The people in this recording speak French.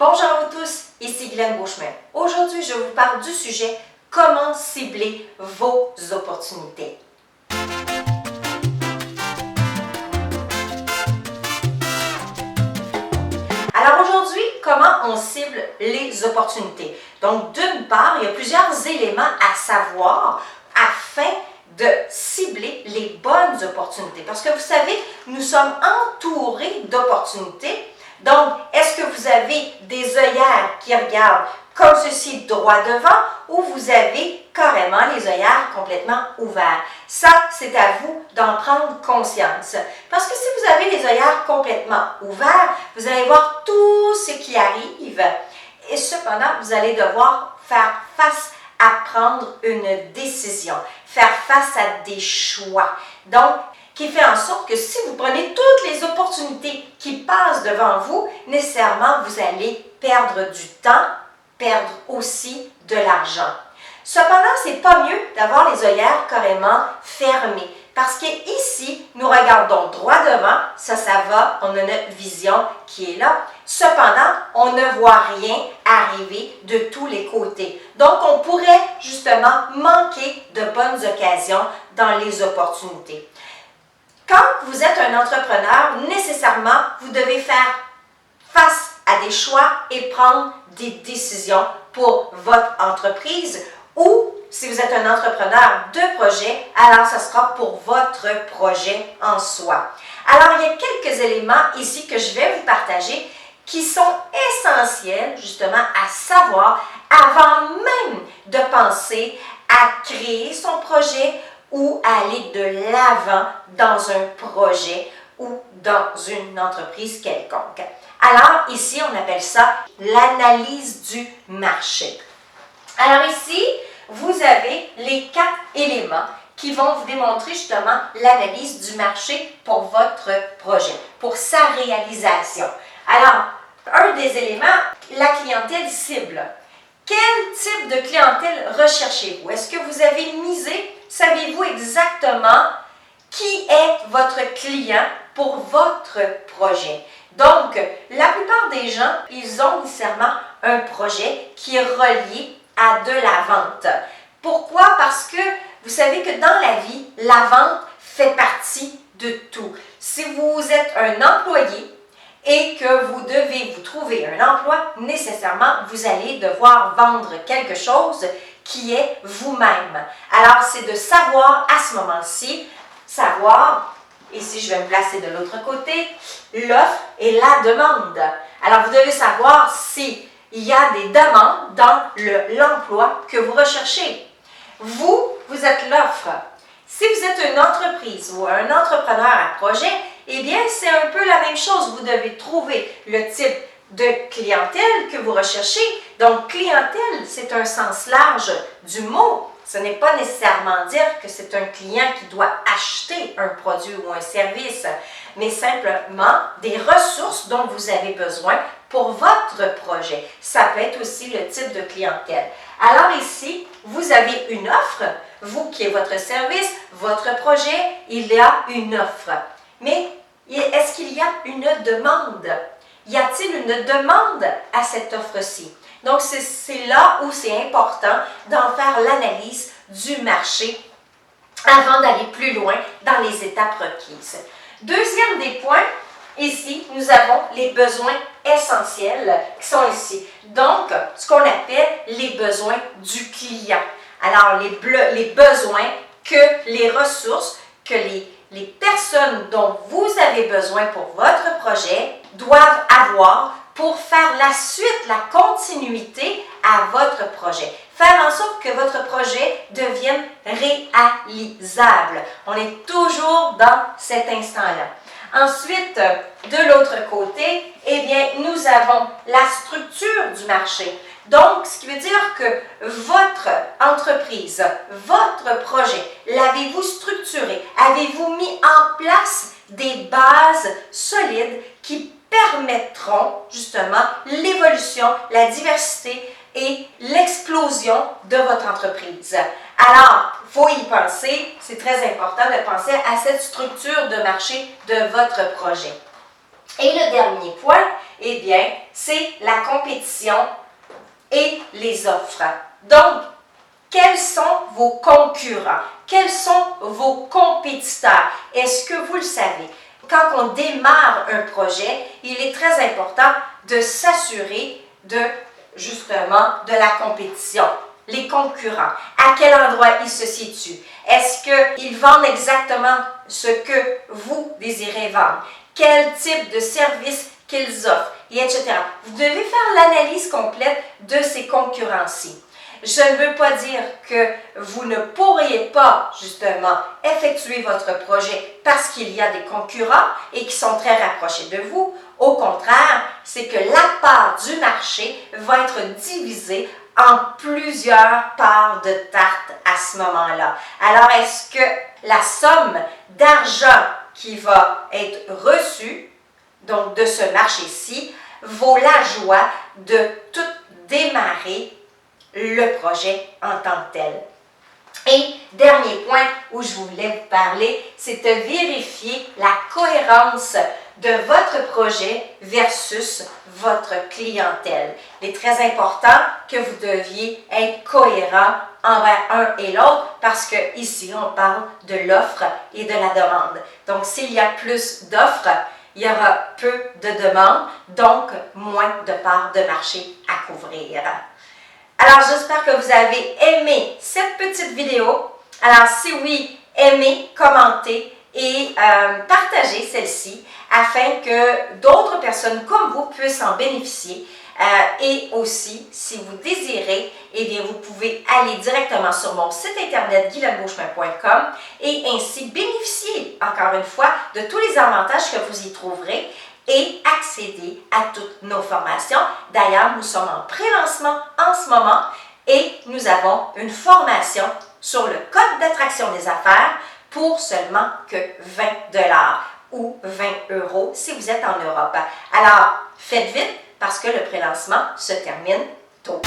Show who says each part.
Speaker 1: Bonjour à vous tous, ici Glenn Beauchemin. Aujourd'hui, je vous parle du sujet « Comment cibler vos opportunités ». Alors aujourd'hui, comment on cible les opportunités? Donc d'une part, il y a plusieurs éléments à savoir afin de cibler les bonnes opportunités. Parce que vous savez, nous sommes entourés d'opportunités. Donc, est-ce que vous avez des œillères qui regardent comme ceci droit devant ou vous avez carrément les œillères complètement ouverts? Ça, c'est à vous d'en prendre conscience. Parce que si vous avez les œillères complètement ouverts, vous allez voir tout ce qui arrive et cependant, vous allez devoir faire face à prendre une décision, faire face à des choix. Donc, qui fait en sorte que si vous prenez toutes les opportunités qui passent devant vous, nécessairement, vous allez perdre du temps, perdre aussi de l'argent. Cependant, ce n'est pas mieux d'avoir les œillères carrément fermées. Parce qu'ici, nous regardons droit devant, ça va, on a notre vision qui est là. Cependant, on ne voit rien arriver de tous les côtés. Donc, on pourrait justement manquer de bonnes occasions dans les opportunités. Quand vous êtes un entrepreneur, nécessairement, vous devez faire face à des choix et prendre des décisions pour votre entreprise ou si vous êtes un entrepreneur de projet, alors ce sera pour votre projet en soi. Alors, il y a quelques éléments ici que je vais vous partager qui sont essentiels justement à savoir avant même de penser à créer son projet ou à aller de l'avant dans un projet ou dans une entreprise quelconque. Alors, ici, on appelle ça l'analyse du marché. Alors ici, vous avez les 4 éléments qui vont vous démontrer justement l'analyse du marché pour votre projet, pour sa réalisation. Alors, un des éléments, la clientèle cible. Quel type de clientèle recherchez-vous? Est-ce que vous avez misé? Savez-vous exactement qui est votre client pour votre projet? Donc, la plupart des gens, ils ont nécessairement un projet qui est relié à de la vente. Pourquoi? Parce que vous savez que dans la vie, la vente fait partie de tout. Si vous êtes un employé et que vous devez vous trouver un emploi, nécessairement, vous allez devoir vendre quelque chose qui est vous-même. Alors, c'est de savoir à ce moment-ci, savoir, ici je vais me placer de l'autre côté, l'offre et la demande. Alors, vous devez savoir si il y a des demandes dans l'emploi que vous recherchez. Vous êtes l'offre. Si vous êtes une entreprise ou un entrepreneur à projet, eh bien, c'est un peu la même chose. Vous devez trouver le type de clientèle que vous recherchez. Donc, clientèle, c'est un sens large du mot. Ce n'est pas nécessairement dire que c'est un client qui doit acheter un produit ou un service, mais simplement des ressources dont vous avez besoin pour votre projet. Ça peut être aussi le type de clientèle. Alors ici, vous avez une offre, vous qui est votre service, votre projet, il y a une offre. Mais est-ce qu'il y a une demande? Y a-t-il une demande à cette offre-ci? Donc, c'est là où c'est important d'en faire l'analyse du marché avant d'aller plus loin dans les étapes requises. Deuxième des points, ici, nous avons les besoins essentiels qui sont ici. Donc, ce qu'on appelle les besoins du client. Alors, les besoins que les ressources, que les personnes dont vous avez besoin pour votre projet doivent avoir pour faire la suite, la continuité à votre projet. Faire en sorte que votre projet devienne réalisable. On est toujours dans cet instant-là. Ensuite, de l'autre côté, eh bien, nous avons la structure du marché. Donc, ce qui veut dire que votre entreprise, votre projet, l'avez-vous structuré? Avez-vous mis en place des bases solides qui permettront justement l'évolution, la diversité et l'explosion de votre entreprise? Alors, il faut y penser, c'est très important de penser à cette structure de marché de votre projet. Et le dernier point, Eh bien, c'est la compétition et les offres. Donc, quels sont vos concurrents? Quels sont vos compétiteurs? Est-ce que vous le savez? Quand on démarre un projet, il est très important de s'assurer justement de la compétition. Les concurrents, à quel endroit ils se situent? Est-ce qu'ils vendent exactement ce que vous désirez vendre? Quel type de service qu'ils offrent? Et etc. Vous devez faire l'analyse complète de ces concurrents-ci. Je ne veux pas dire que vous ne pourriez pas, justement, effectuer votre projet parce qu'il y a des concurrents et qui sont très rapprochés de vous. Au contraire, c'est que la part du marché va être divisée en plusieurs parts de tarte à ce moment-là. Alors, est-ce que la somme d'argent qui va être reçue, donc de ce marché-ci, vaut la joie de tout démarrer le projet en tant que tel? Et dernier point où je voulais vous parler, c'est de vérifier la cohérence de votre projet versus votre clientèle. Il est très important que vous deviez être cohérent envers un et l'autre parce que ici on parle de l'offre et de la demande. Donc s'il y a plus d'offres, il y aura peu de demandes, donc moins de parts de marché à couvrir. Alors, j'espère que vous avez aimé cette petite vidéo. Alors, si oui, aimez, commentez et partagez celle-ci afin que d'autres personnes comme vous puissent en bénéficier. Et aussi, si vous désirez, eh bien, vous pouvez aller directement sur mon site internet guylaine-beauchemin.com et ainsi bénéficier, encore une fois, de tous les avantages que vous y trouverez et accéder à toutes nos formations. D'ailleurs, nous sommes en pré-lancement en ce moment et nous avons une formation sur le code d'attraction des affaires pour seulement que 20 $ ou 20 € si vous êtes en Europe. Alors, faites vite parce que le pré-lancement se termine tôt.